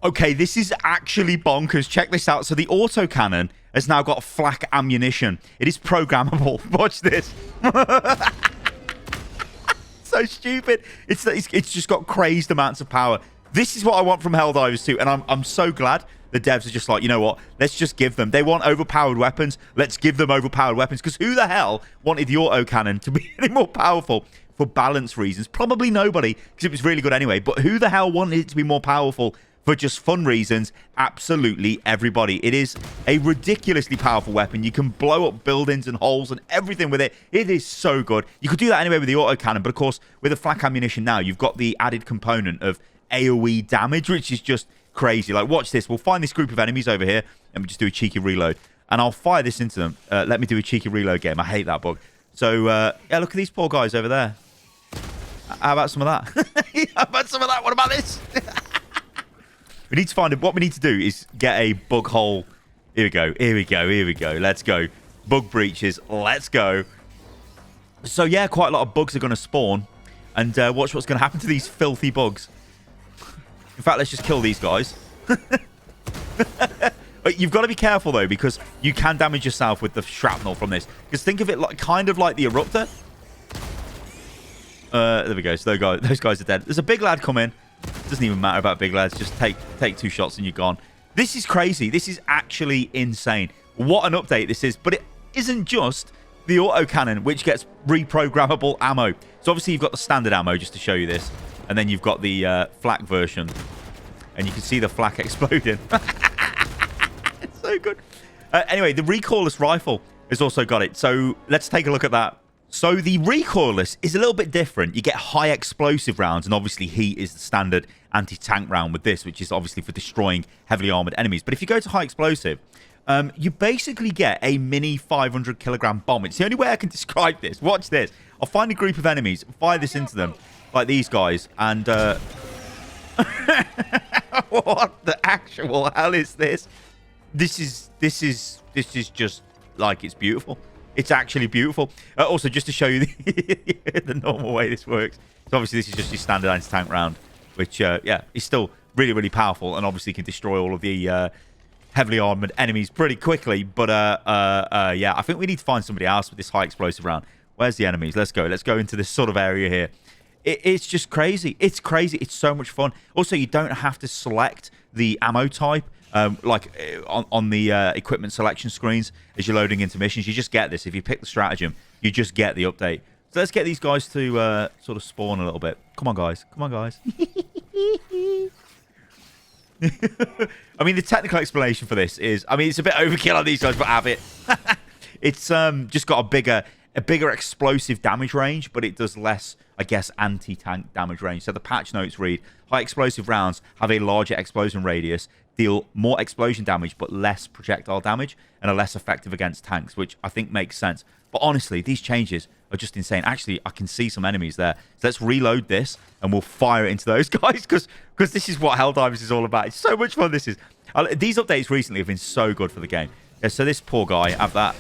Okay, this is actually bonkers. Check this out. So the autocannon has now got flak ammunition. It is programmable. Watch this. So stupid. It's just got crazed amounts of power. This is what I want from Helldivers 2, and I'm so glad the devs are just like, you know what? Let's just give them. They want overpowered weapons. Let's give them overpowered weapons, because who the hell wanted the autocannon to be any more powerful for balance reasons? Probably nobody, because it was really good anyway. But who the hell wanted it to be more powerful for just fun reasons? Absolutely everybody. It is a ridiculously powerful weapon. You can blow up buildings and holes and everything with it. It is so good. You could do that anyway with the autocannon, but of course, with the flak ammunition now, you've got the added component of AoE damage, which is just crazy. Like, watch this. We'll find this group of enemies over here, and we just do a cheeky reload. And I'll fire this into them. Let me do a cheeky reload game. I hate that bug. So, yeah, look at these poor guys over there. How about some of that? How about some of that? What about this? We need to find it. What we need to do is get a bug hole. Here we go. Here we go. Here we go. Let's go. Bug breaches. Let's go. So, yeah, quite a lot of bugs are going to spawn. And watch what's going to happen to these filthy bugs. In fact, let's just kill these guys. But you've got to be careful, though, because you can damage yourself with the shrapnel from this. Because think of it like kind of like the Eruptor. There we go. So those guys are dead. There's a big lad come in. Doesn't even matter about big lads. Just take 2 shots and you're gone. This is crazy. This is actually insane. What an update this is. But it isn't just the autocannon, which gets reprogrammable ammo. So obviously you've got the standard ammo, just to show you this. And then you've got the flak version. And you can see the flak exploding. It's so good. Anyway, the recoilless rifle has also got it. So let's take a look at that. So the recoilless is a little bit different. You get high explosive rounds, and obviously heat is the standard anti-tank round with this, which is obviously for destroying heavily armored enemies. But if you go to high explosive, you basically get a mini 500 kilogram bomb. It's the only way I can describe this. Watch this. I'll find a group of enemies, fire this into them, like these guys, and what the actual hell is this? This is just like, it's beautiful. It's actually beautiful. Also, just to show you the normal way this works. So obviously this is just your standard anti-tank round, which yeah, is still really, really powerful, and obviously can destroy all of the heavily armored enemies pretty quickly. But yeah, I think we need to find somebody else with this high explosive round. Where's the enemies? Let's go. Let's go into this sort of area here. It's just crazy. It's crazy. It's so much fun. Also, you don't have to select the ammo type like on the equipment selection screens as you're loading into missions. You just get this. If you pick the stratagem, you just get the update. So let's get these guys to sort of spawn a little bit. Come on, guys. Come on, guys. I mean, the technical explanation for this is, I mean, it's a bit overkill on these guys, but have it. It's just got a bigger explosive damage range, but it does less, I guess, anti-tank damage range. So the patch notes read, high explosive rounds have a larger explosion radius, deal more explosion damage, but less projectile damage, and are less effective against tanks, which I think makes sense. But honestly, these changes are just insane. Actually, I can see some enemies there. So let's reload this, and we'll fire it into those guys, because this is what Helldivers is all about. It's so much fun, this is. These updates recently have been so good for the game. Yeah, so this poor guy, have that.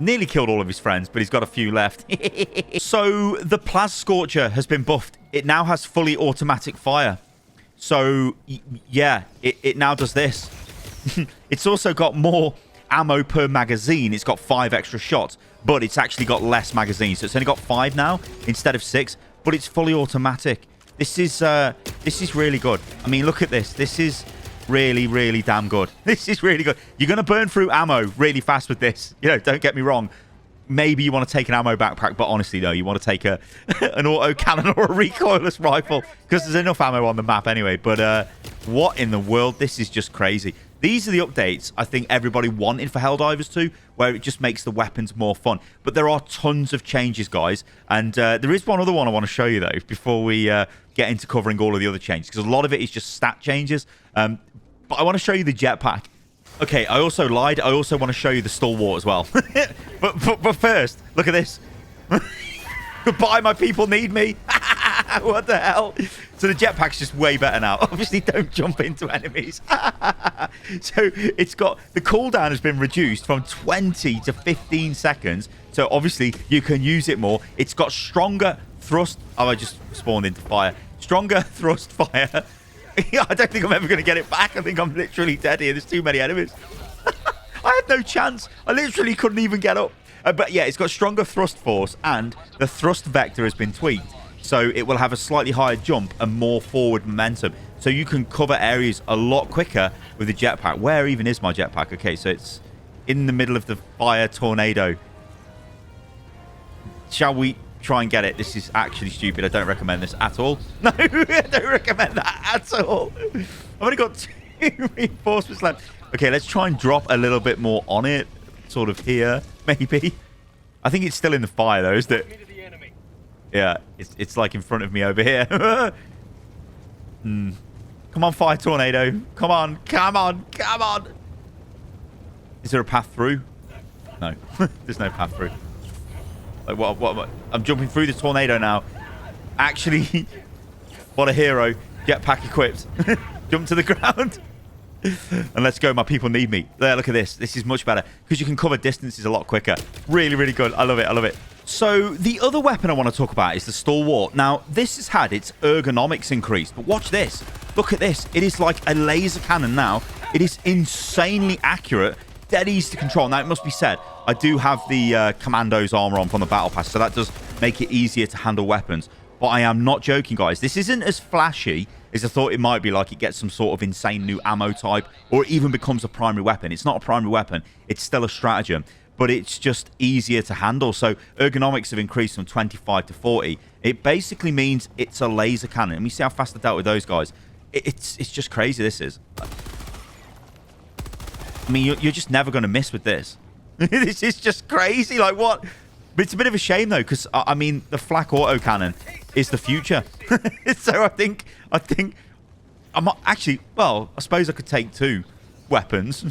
Nearly killed all of his friends, but he's got a few left. So the Plas Scorcher has been buffed. It now has fully automatic fire. So, yeah, it now does this. It's also got more ammo per magazine. It's got 5 extra shots, but it's actually got less magazines. So it's only got 5 now instead of 6, but it's fully automatic. This is really good. I mean, look at this. This is really, really damn good. This is really good. You're going to burn through ammo really fast with this. You know, don't get me wrong. Maybe you want to take an ammo backpack, but honestly, no, you want to take an autocannon or a recoilless rifle, because there's enough ammo on the map anyway. But what in the world? This is just crazy. These are the updates I think everybody wanted for Helldivers 2, where it just makes the weapons more fun. But there are tons of changes, guys. And there is one other one I want to show you, though, before we get into covering all of the other changes, because a lot of it is just stat changes. But I want to show you the jetpack. Okay, I also lied. I also want to show you the Stalwart as well. but first, look at this. Goodbye, my people need me. What the hell? So the jetpack's just way better now. Obviously, don't jump into enemies. So it's got, the cooldown has been reduced from 20 to 15 seconds. So obviously, you can use it more. It's got stronger thrust. Oh, I just spawned into fire. Stronger thrust fire. I don't think I'm ever going to get it back. I think I'm literally dead here. There's too many enemies. I had no chance. I literally couldn't even get up. But yeah, it's got stronger thrust force, and the thrust vector has been tweaked. So it will have a slightly higher jump and more forward momentum. So you can cover areas a lot quicker with the jetpack. Where even is my jetpack? Okay, so it's in the middle of the fire tornado. Shall we try and get it? This is actually stupid. I don't recommend this at all. No, I don't recommend that at all. I've only got 2 reinforcements left. Okay, let's try and drop a little bit more on it. Sort of here, maybe. I think it's still in the fire, though, isn't it? Yeah, it's like in front of me over here. Come on, fire tornado. Come on, come on, come on. Is there a path through? No, there's no path through. Like, what? I'm jumping through the tornado now. Actually, what a hero. Jetpack equipped. Jump to the ground. And let's go. My people need me. There, look at this. This is much better because you can cover distances a lot quicker. Really, really good. I love it. I love it. So the other weapon I want to talk about is the Stalwart. Now, this has had its ergonomics increased, but watch this. Look at this. It is like a laser cannon now. It is insanely accurate, dead easy to control. Now, it must be said, I do have the Commando's armor on from the Battle Pass, so that does make it easier to handle weapons. But I am not joking, guys. This isn't as flashy as I thought it might be, like it gets some sort of insane new ammo type, or it even becomes a primary weapon. It's not a primary weapon. It's still a stratagem, but it's just easier to handle. So ergonomics have increased from 25 to 40. It basically means it's a laser cannon. Let me see how fast I dealt with those guys. It's just crazy, this is. I mean, you're just never going to miss with this. This is just crazy. Like, what? But it's a bit of a shame, though, because, I mean, the Flak autocannon is the future. So I think I'm not actually, well, I suppose I could take 2 weapons,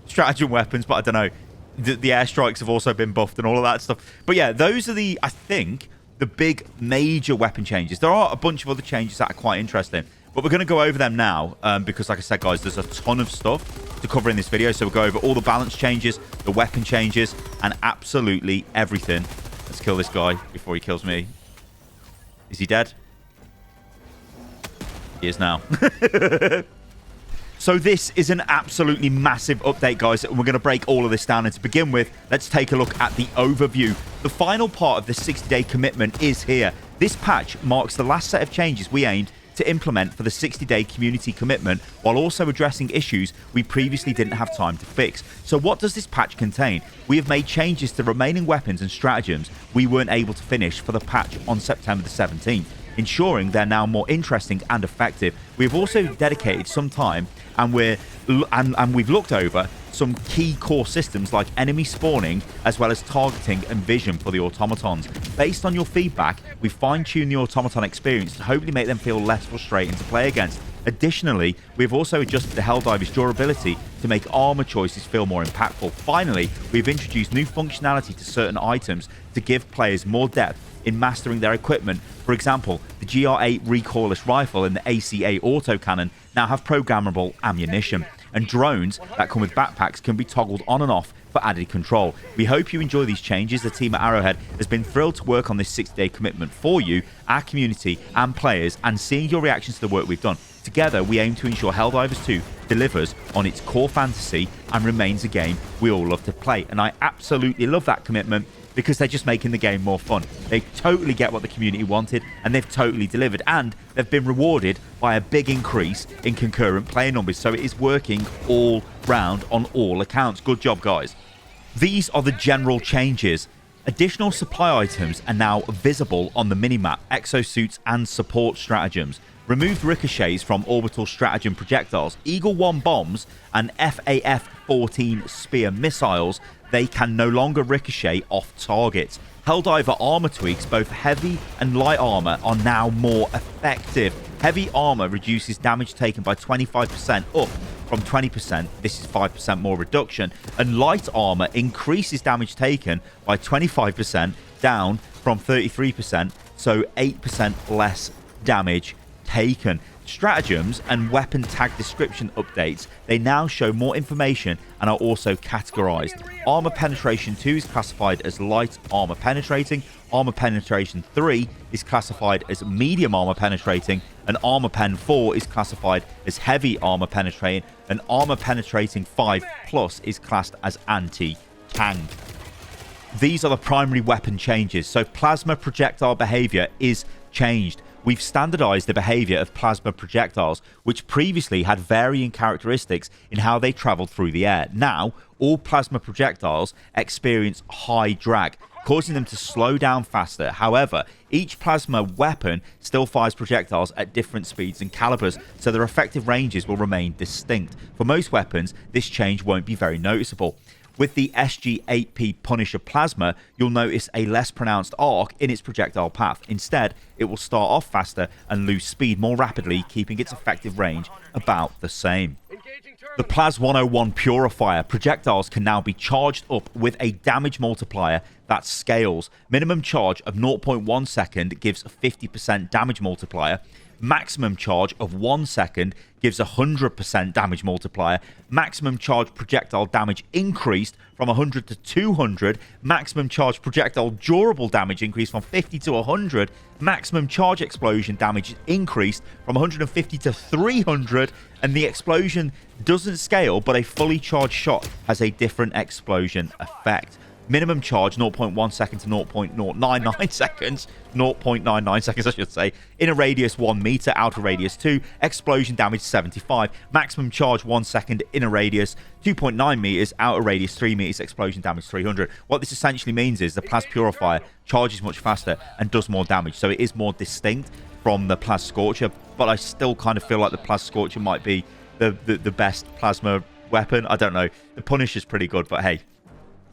stratagem weapons, but I don't know. The airstrikes have also been buffed and all of that stuff. But yeah, those are I think, the big major weapon changes. There are a bunch of other changes that are quite interesting, but we're going to go over them now because, like I said, guys, there's a ton of stuff to cover in this video. So we'll go over all the balance changes, the weapon changes, and absolutely everything. Let's kill this guy before he kills me. Is he dead? He is now. So this is an absolutely massive update, guys, and we're going to break all of this down. And to begin with, let's take a look at the overview. The final part of the 60-day commitment is here. This patch marks the last set of changes we aimed to implement for the 60-day community commitment, while also addressing issues we previously didn't have time to fix. So what does this patch contain? We have made changes to remaining weapons and stratagems we weren't able to finish for the patch on September the 17th, ensuring they're now more interesting and effective. We've also dedicated some time and we've looked over some key core systems like enemy spawning, as well as targeting and vision for the automatons. Based on your feedback, we fine-tuned the automaton experience to hopefully make them feel less frustrating to play against. Additionally, we've also adjusted the Helldivers durability to make armor choices feel more impactful. Finally, we've introduced new functionality to certain items to give players more depth in mastering their equipment. For example, the GR8 recoilless rifle and the ACA autocannon now have programmable ammunition, and drones that come with backpacks can be toggled on and off for added control. We hope you enjoy these changes. The team at Arrowhead has been thrilled to work on this 60-day commitment for you, our community and players, and seeing your reactions to the work we've done. Together, we aim to ensure Helldivers 2 delivers on its core fantasy and remains a game we all love to play. And I absolutely love that commitment, because they're just making the game more fun. They totally get what the community wanted, and they've totally delivered, and they've been rewarded by a big increase in concurrent player numbers. So it is working all round on all accounts. Good job, guys. These are the general changes. Additional supply items are now visible on the minimap, exosuits and support stratagems. Removed ricochets from orbital stratagem projectiles, Eagle 1 bombs and FAF-14 spear missiles. They can no longer ricochet off targets. Helldiver armor tweaks, both heavy and light armor, are now more effective. Heavy armor reduces damage taken by 25% up from 20%. This is 5% more reduction. And light armor increases damage taken by 25% down from 33%, so 8% less damage taken. stratagems and weapon tag description updates, they now show more information and are also categorized. Armor penetration 2 is classified as light armor penetrating, armor penetration 3 is classified as medium armor penetrating, and armor pen 4 is classified as heavy armor penetrating, and armor penetrating 5 plus is classed as anti-tank. These are the primary weapon changes. So plasma projectile behavior is changed. We've standardized the behavior of plasma projectiles, which previously had varying characteristics in how they traveled through the air. Now, all plasma projectiles experience high drag, causing them to slow down faster. However, each plasma weapon still fires projectiles at different speeds and calibers, so their effective ranges will remain distinct. For most weapons, this change won't be very noticeable. With the SG-8P Punisher Plasma, you'll notice a less pronounced arc in its projectile path. Instead, it will start off faster and lose speed more rapidly, keeping its effective range about the same. The Plas 101 Purifier projectiles can now be charged up with a damage multiplier that scales. Minimum charge of 0.1 second gives a 50% damage multiplier. Maximum charge of 1 second gives a 100% damage multiplier. Maximum charge projectile damage increased from 100 to 200. Maximum charge projectile durable damage increased from 50 to 100. Maximum charge explosion damage increased from 150 to 300. And the explosion doesn't scale, but a fully charged shot has a different explosion effect. Minimum charge 0.1 second to 0.099 seconds, 0.99 seconds I should say, inner radius 1 meter, outer radius 2, explosion damage 75, maximum charge 1 second, inner radius 2.9 meters, outer radius 3 meters, explosion damage 300. What this essentially means is the Plas Purifier charges much faster and does more damage, so it is more distinct from the Plas Scorcher, but I still kind of feel like the Plas Scorcher might be the best plasma weapon. I don't know. The Punisher's pretty good, but hey.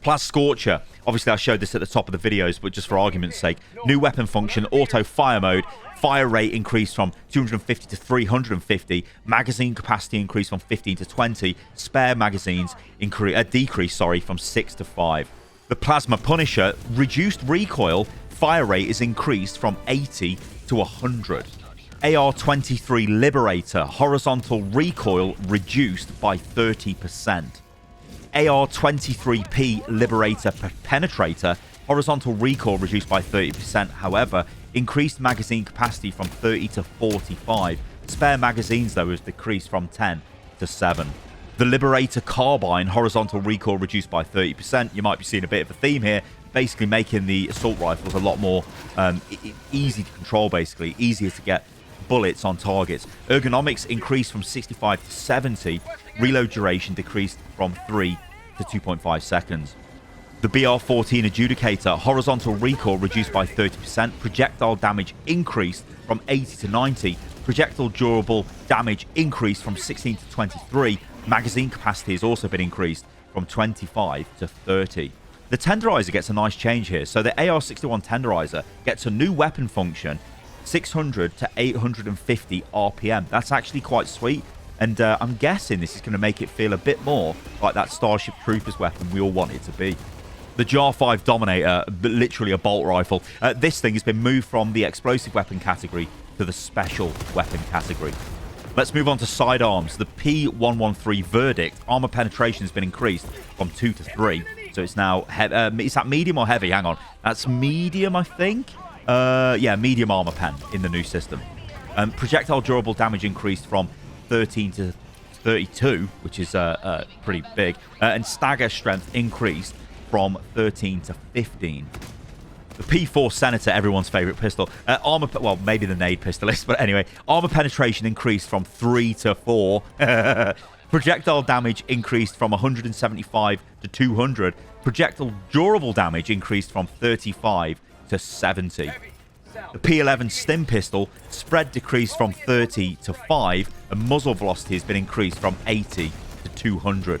Plas Scorcher, obviously I showed this at the top of the videos, but just for argument's sake, new weapon function, auto fire mode, fire rate increased from 250 to 350, magazine capacity increased from 15 to 20, spare magazines decreased from 6 to 5. The Plasma Punisher, reduced recoil, fire rate is increased from 80 to 100. AR-23 Liberator, horizontal recoil reduced by 30%. AR-23P Liberator Penetrator, horizontal recoil reduced by 30%, however, increased magazine capacity from 30 to 45. Spare magazines, though, has decreased from 10 to 7. The Liberator Carbine, horizontal recoil reduced by 30%. You might be seeing a bit of a theme here, basically making the assault rifles a lot more easy to control, basically, easier to get bullets on targets. Ergonomics increased from 65 to 70. Reload duration decreased from 3 to 2.5 seconds. The BR-14 Adjudicator, horizontal recoil reduced by 30%. Projectile damage increased from 80 to 90. Projectile durable damage increased from 16 to 23. Magazine capacity has also been increased from 25 to 30. The Tenderizer gets a nice change here. So the AR-61 Tenderizer gets a new weapon function, 600 to 850 RPM. That's actually quite sweet. And I'm guessing this is going to make it feel a bit more like that Starship Troopers weapon we all want it to be. The Jar 5 Dominator, literally a bolt rifle. This thing has been moved from the explosive weapon category to the special weapon category. Let's move on to sidearms. The P113 Verdict, armor penetration has been increased from 2 to 3. So it's now, is that medium or heavy? Hang on. That's medium, I think. Yeah, medium armor pen in the new system. Projectile durable damage increased from 13 to 32, which is pretty big. And stagger strength increased from 13 to 15. The P4 Senator, everyone's favorite pistol. Well, maybe the nade pistolist, but anyway. Armor penetration increased from 3 to 4. Projectile damage increased from 175 to 200. Projectile durable damage increased from 35 to 70. The P11 Stim pistol, spread decreased from 30 to 5, and muzzle velocity has been increased from 80 to 200.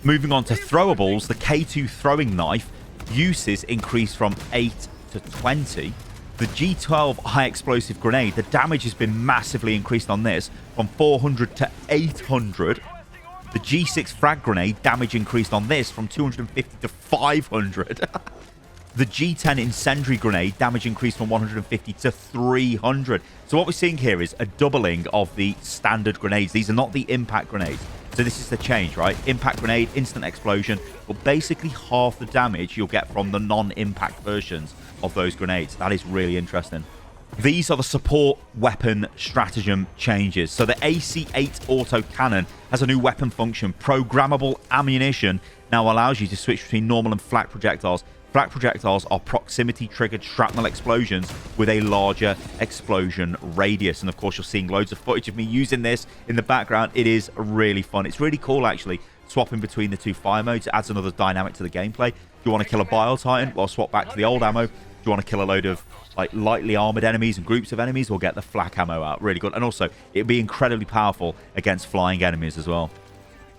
Moving on to throwables, the K2 throwing knife, uses increased from 8 to 20. The G12 high explosive grenade, the damage has been massively increased on this from 400 to 800. The G6 frag grenade, damage increased on this from 250 to 500. The G10 incendiary grenade, damage increased from 150 to 300. So what we're seeing here is a doubling of the standard grenades. These are not the impact grenades. So this is the change, right? Impact grenade, instant explosion, but basically half the damage you'll get from the non-impact versions of those grenades. That is really interesting. These are the support weapon stratagem changes. So the AC-8 autocannon has a new weapon function. Programmable ammunition now allows you to switch between normal and flak projectiles. Flak projectiles are proximity-triggered shrapnel explosions with a larger explosion radius. And of course, you're seeing loads of footage of me using this in the background. It is really fun. It's really cool, actually, swapping between the two fire modes. It adds another dynamic to the gameplay. If you want to kill a Bile Titan, well, swap back to the old ammo. If you want to kill a load of like lightly armored enemies and groups of enemies, we'll get the flak ammo out. Really good. And also, it'd be incredibly powerful against flying enemies as well.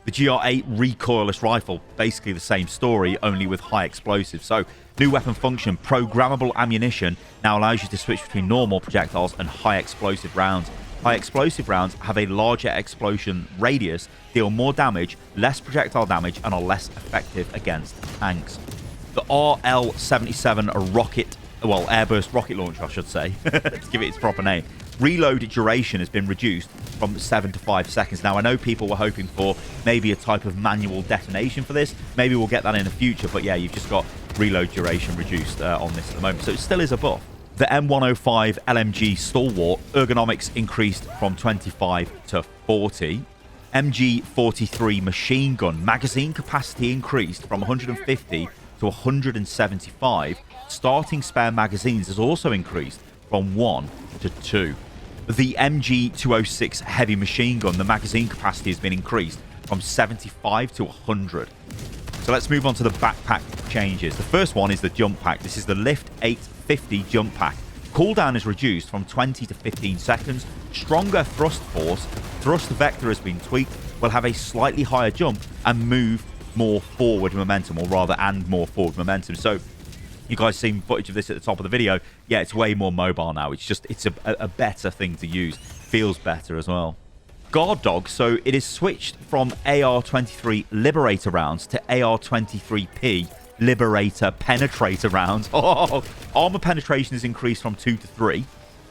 The GR8 recoilless rifle, basically the same story, only with high explosives. So, new weapon function, programmable ammunition, now allows you to switch between normal projectiles and high explosive rounds. High explosive rounds have a larger explosion radius, deal more damage, less projectile damage, and are less effective against tanks. The RL-77 rocket, well, Airburst rocket launcher, I should say, to give it its proper name. Reload duration has been reduced from 7 to 5 seconds. Now, I know people were hoping for maybe a type of manual detonation for this. Maybe we'll get that in the future. But yeah, you've just got reload duration reduced on this at the moment. So it still is a buff. The M105 LMG Stalwart ergonomics increased from 25 to 40. MG43 machine gun magazine capacity increased from 150 to 175. Starting spare magazines has also increased from 1 to 2. The MG206 heavy machine gun, the magazine capacity has been increased from 75 to 100. So let's move on to the backpack changes. The first one is the jump pack. This is the Lift 850 jump pack. Cooldown is reduced from 20 to 15 seconds. Stronger thrust force. Thrust vector has been tweaked. Will have a slightly higher jump and move more forward momentum, or rather, and more forward momentum. So you guys seen footage of this at the top of the video. Yeah, it's way more mobile now. It's a better thing to use. Feels better as well. Guard dog, so it is switched from AR-23 Liberator rounds to AR-23P Liberator Penetrator rounds. Oh, armor penetration is increased from 2 to 3.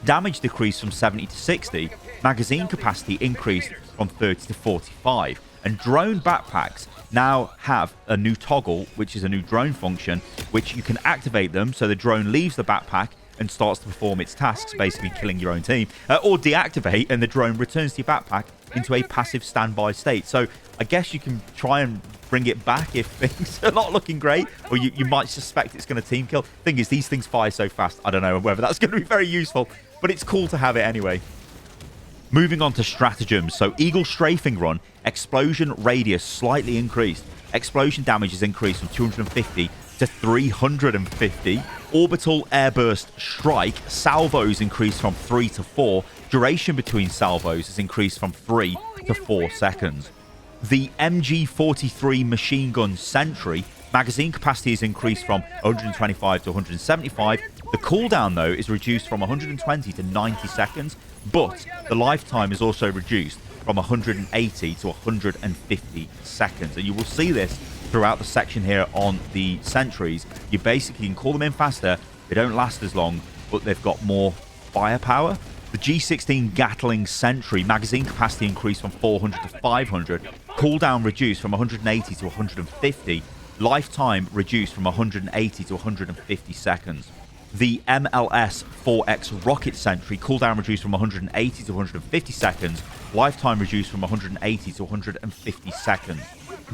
Damage decreased from 70 to 60. Magazine capacity increased from 30 to 45. And drone backpacks now have a new toggle, which is a new drone function, which you can activate them so the drone leaves the backpack and starts to perform its tasks, basically killing your own team, or deactivate and the drone returns to your backpack into a passive standby state. So I guess you can try and bring it back if things are not looking great, or you might suspect it's going to team kill. Thing is, these things fire so fast, I don't know whether that's going to be very useful, but it's cool to have it anyway. Moving on to stratagems. So Eagle Strafing Run, explosion radius slightly increased. Explosion damage is increased from 250 to 350. Orbital Airburst Strike, salvos increased from 3 to 4. Duration between salvos is increased from 3 to 4 seconds. The MG43 Machine Gun Sentry, magazine capacity is increased from 125 to 175. The cooldown, though, is reduced from 120 to 90 seconds, but the lifetime is also reduced from 180 to 150 seconds. And you will see this throughout the section here on the sentries. You basically can call them in faster. They don't last as long, but they've got more firepower. The G16 Gatling Sentry, magazine capacity increased from 400 to 500. Cooldown reduced from 180 to 150. Lifetime reduced from 180 to 150 seconds. The MLS 4X Rocket Sentry, cooldown reduced from 180 to 150 seconds. Lifetime reduced from 180 to 150 seconds.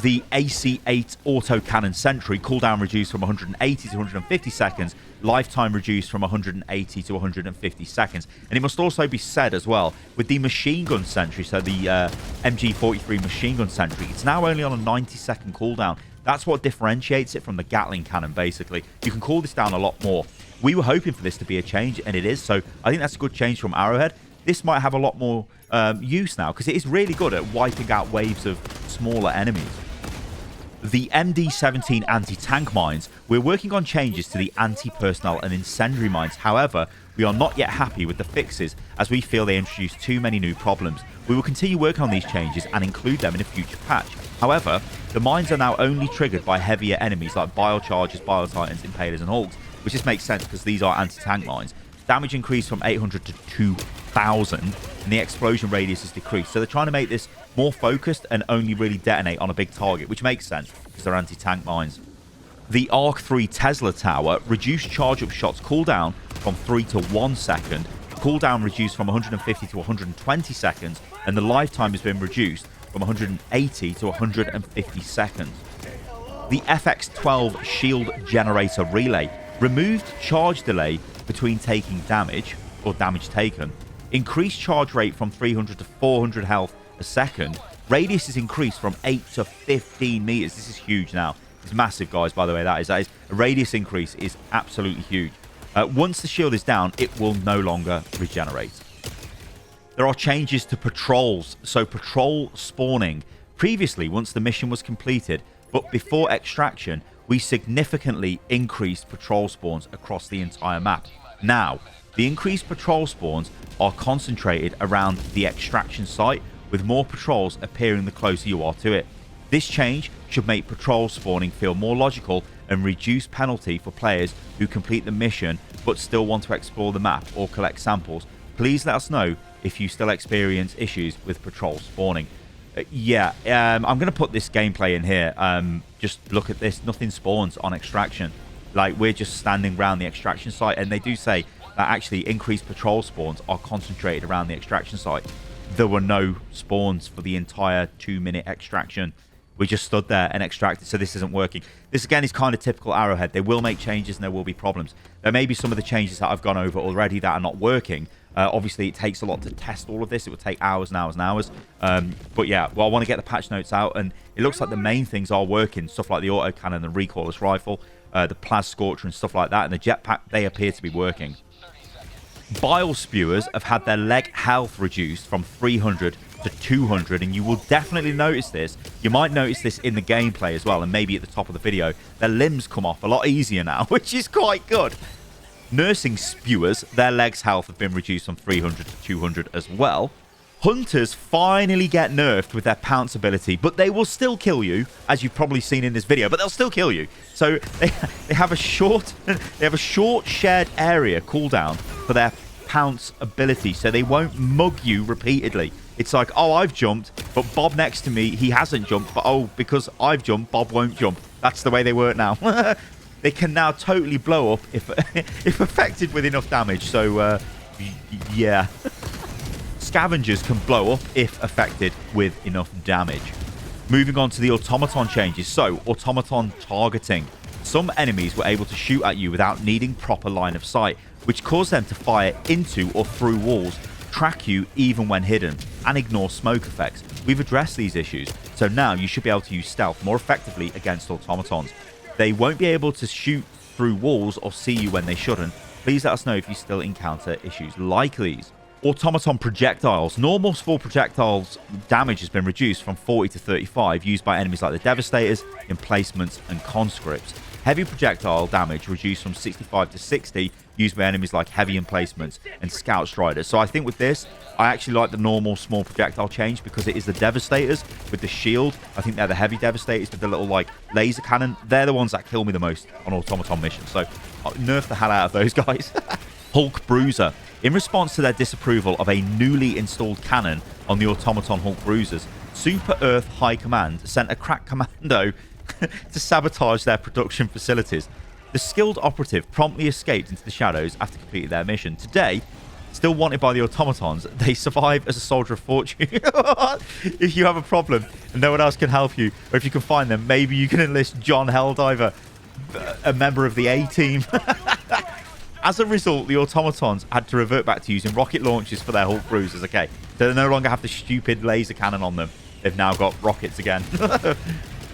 The AC-8 Autocannon Sentry, cooldown reduced from 180 to 150 seconds. Lifetime reduced from 180 to 150 seconds. And it must also be said as well, with the Machine Gun Sentry, so the MG43 Machine Gun Sentry, it's now only on a 90-second cooldown. That's what differentiates it from the Gatling cannon, basically. You can cool this down a lot more. We were hoping for this to be a change, and it is, so I think that's a good change from Arrowhead. This might have a lot more use now, because it is really good at wiping out waves of smaller enemies. The MD-17 anti-tank mines, we're working on changes to the anti-personnel and incendiary mines. However, we are not yet happy with the fixes as we feel they introduce too many new problems. We will continue working on these changes and include them in a future patch. However, the mines are now only triggered by heavier enemies like Bile Chargers, Bile Titans, Impalers and Hulks, which just makes sense because these are anti-tank mines. Damage increased from 800 to 2,000 and the explosion radius is decreased. So they're trying to make this more focused and only really detonate on a big target, which makes sense because they're anti-tank mines. The Arc 3 Tesla Tower reduced charge-up shots cooldown from 3 to 1 second. Cooldown reduced from 150 to 120 seconds, and the lifetime has been reduced from 180 to 150 seconds. The FX12 Shield Generator Relay removed charge delay between taking damage, or damage taken. Increased charge rate from 300 to 400 health a second. Radius is increased from 8 to 15 meters. This is huge now. It's massive, guys, by the way. That is a radius increase is absolutely huge. Once the shield is down, it will no longer regenerate. There are changes to patrols. So patrol spawning. Previously, once the mission was completed, but before extraction, we significantly increased patrol spawns across the entire map. Now, the increased patrol spawns are concentrated around the extraction site, with more patrols appearing the closer you are to it. This change should make patrol spawning feel more logical and reduce penalty for players who complete the mission but still want to explore the map or collect samples. Please let us know if you still experience issues with patrol spawning. I'm going to put this gameplay in here. Just look at this. Nothing spawns on extraction. Like, we're just standing around the extraction site, and they do say that actually increased patrol spawns are concentrated around the extraction site. There were no spawns for the entire 2-minute extraction. We just stood there and extracted, so this isn't working. This, again, is kind of typical Arrowhead. They will make changes and there will be problems. There may be some of the changes that I've gone over already that are not working. Obviously, it takes a lot to test all of this. It would take hours and hours and hours. But yeah, well, I want to get the patch notes out, and it looks like the main things are working. Stuff like the Autocannon, the Recoilless rifle, the Plas Scorcher and stuff like that, and the jetpack, they appear to be working. Bile Spewers have had their leg health reduced from 300 to 200, and you will definitely notice this. You might notice this in the gameplay as well, and maybe at the top of the video. Their limbs come off a lot easier now, which is quite good. Nursing Spewers, their legs health have been reduced from 300 to 200 as well. Hunters finally get nerfed with their pounce ability, but they will still kill you, as you've probably seen in this video, but they'll still kill you. So they have a short shared area cooldown for their pounce ability, so they won't mug you repeatedly. It's like, oh, I've jumped, but Bob next to me, he hasn't jumped, but oh, because I've jumped, Bob won't jump. That's the way they work now. They can now totally blow up if affected with enough damage. So, yeah. Scavengers can blow up if affected with enough damage. Moving on to the Automaton changes. So, Automaton targeting. Some enemies were able to shoot at you without needing proper line of sight, which caused them to fire into or through walls, track you even when hidden, and ignore smoke effects. We've addressed these issues, so now you should be able to use stealth more effectively against automatons. They won't be able to shoot through walls or see you when they shouldn't. Please let us know if you still encounter issues like these. Automaton projectiles. Normal small projectiles damage has been reduced from 40 to 35, used by enemies like the Devastators, Emplacements, and Conscripts. Heavy projectile damage reduced from 65 to 60, used by enemies like Heavy Emplacements and Scout Striders. So I think with this, I actually like the normal small projectile change because it is the Devastators with the shield. I think they're the Heavy Devastators with the little, like, laser cannon. They're the ones that kill me the most on Automaton missions. So I'll nerf the hell out of those guys. Hulk Bruiser. In response to their disapproval of a newly installed cannon on the Automaton Hulk Bruisers, Super Earth High Command sent a crack commando to sabotage their production facilities. The skilled operative promptly escaped into the shadows after completing their mission. Today, still wanted by the automatons, they survive as a soldier of fortune. If you have a problem and no one else can help you, or if you can find them, maybe you can enlist John Helldiver, a member of the A-team. As a result, the automatons had to revert back to using rocket launchers for their Hulk Bruisers. Okay, so they no longer have the stupid laser cannon on them. They've now got rockets again.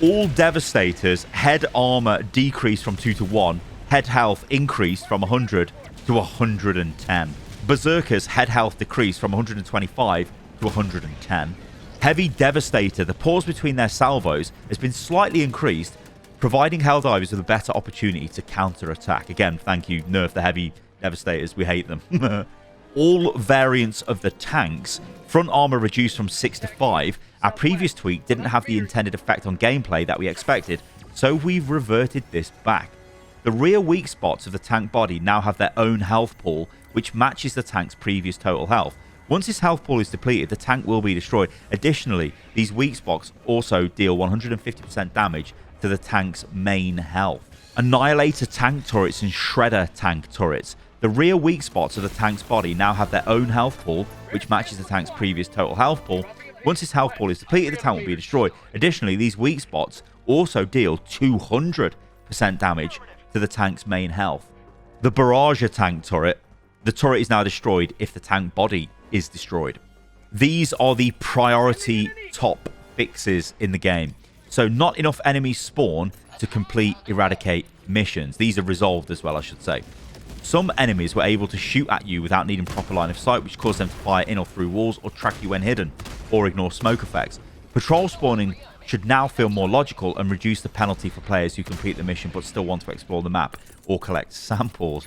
All Devastators head armor decreased from 2 to 1. Head health increased from 100 to 110. Berserkers head health decreased from 125 to 110. Heavy Devastator, the pause between their salvos has been slightly increased, providing Helldivers with a better opportunity to counter-attack. Again, thank you, nerf the Heavy Devastators. We hate them. All variants of the tanks, front armor reduced from 6 to 5. Our previous tweak didn't have the intended effect on gameplay that we expected, so we've reverted this back. The rear weak spots of the tank body now have their own health pool, which matches the tank's previous total health. Once this health pool is depleted, the tank will be destroyed. Additionally, these weak spots also deal 150% damage to the tank's main health. Annihilator tank turrets and Shredder tank turrets. The rear weak spots of the tank's body now have their own health pool, which matches the tank's previous total health pool. Once this health pool is depleted, the tank will be destroyed. Additionally, these weak spots also deal 200% damage to the tank's main health. The Barrage tank turret. The turret is now destroyed if the tank body is destroyed. These are the priority top fixes in the game. So not enough enemies spawn to complete eradicate missions. These are resolved as well, I should say. Some enemies were able to shoot at you without needing proper line of sight, which caused them to fire in or through walls or track you when hidden, or ignore smoke effects. Patrol spawning should now feel more logical and reduce the penalty for players who complete the mission but still want to explore the map or collect samples.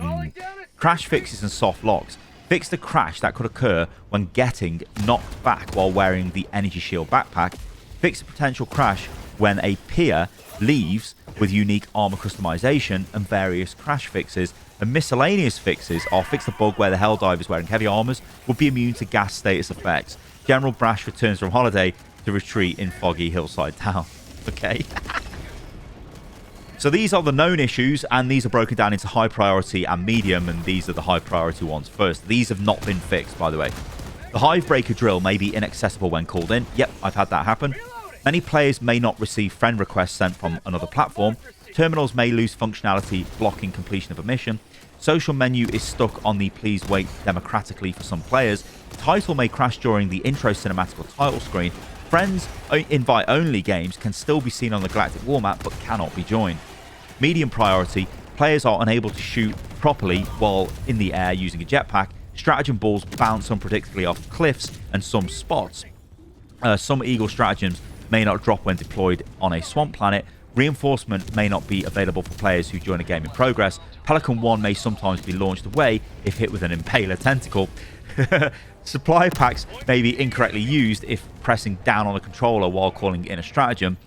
Crash fixes and soft locks. Fix the crash that could occur when getting knocked back while wearing the energy shield backpack. Fix the potential crash when a peer leaves with unique armor customization, and various crash fixes. And miscellaneous fixes are fix the bug where the Helldivers wearing heavy armors will be immune to gas status effects. General Brash returns from holiday to retreat in foggy hillside town. Okay. So these are the known issues, and these are broken down into high priority and medium, and these are the high priority ones first. These have not been fixed, by the way. The Hive Breaker drill may be inaccessible when called in. Yep, I've had that happen. Many players may not receive friend requests sent from another platform. Terminals may lose functionality, blocking completion of a mission. Social menu is stuck on the please wait democratically for some players. Title may crash during the intro cinematic or title screen. Friends invite only games can still be seen on the Galactic War map but cannot be joined. Medium priority, players are unable to shoot properly while in the air using a jetpack. Stratagem balls bounce unpredictably off cliffs and some spots. Some Eagle stratagems may not drop when deployed on a swamp planet. Reinforcement may not be available for players who join a game in progress. Pelican 1 may sometimes be launched away if hit with an Impaler tentacle. Supply packs may be incorrectly used if pressing down on a controller while calling in a stratagem.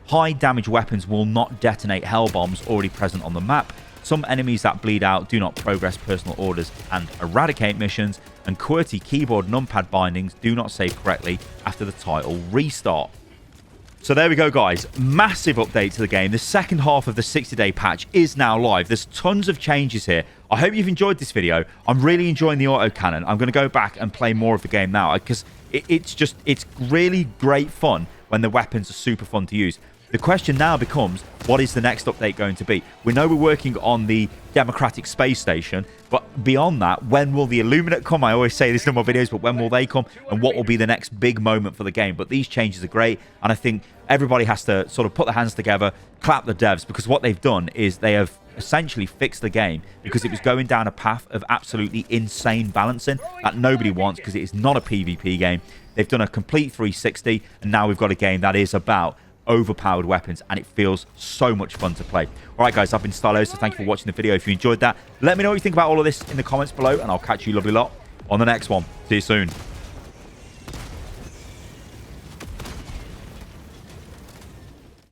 High damage weapons will not detonate hell bombs already present on the map. Some enemies that bleed out do not progress personal orders and eradicate missions. And QWERTY keyboard numpad bindings do not save correctly after the title restart. So there we go, guys. Massive update to the game. The second half of the 60-day patch is now live. There's tons of changes here. I hope you've enjoyed this video. I'm really enjoying the autocannon. I'm going to go back and play more of the game now because it's really great fun when the weapons are super fun to use. The question now becomes, what is the next update going to be? We know we're working on the Democratic Space Station, but beyond that, when will the Illuminate come? I always say this in my videos, but when will they come? And what will be the next big moment for the game? But these changes are great, and I think everybody has to sort of put their hands together, clap the devs, because what they've done is they have essentially fixed the game because it was going down a path of absolutely insane balancing that nobody wants because it is not a PvP game. They've done a complete 360, and now we've got a game that is about overpowered weapons, and it feels so much fun to play. All right, guys, I've been Stylosa. Thank you for watching the video. If you enjoyed that, let me know what you think about all of this in the comments below, and I'll catch you lovely lot on the next one. See you soon.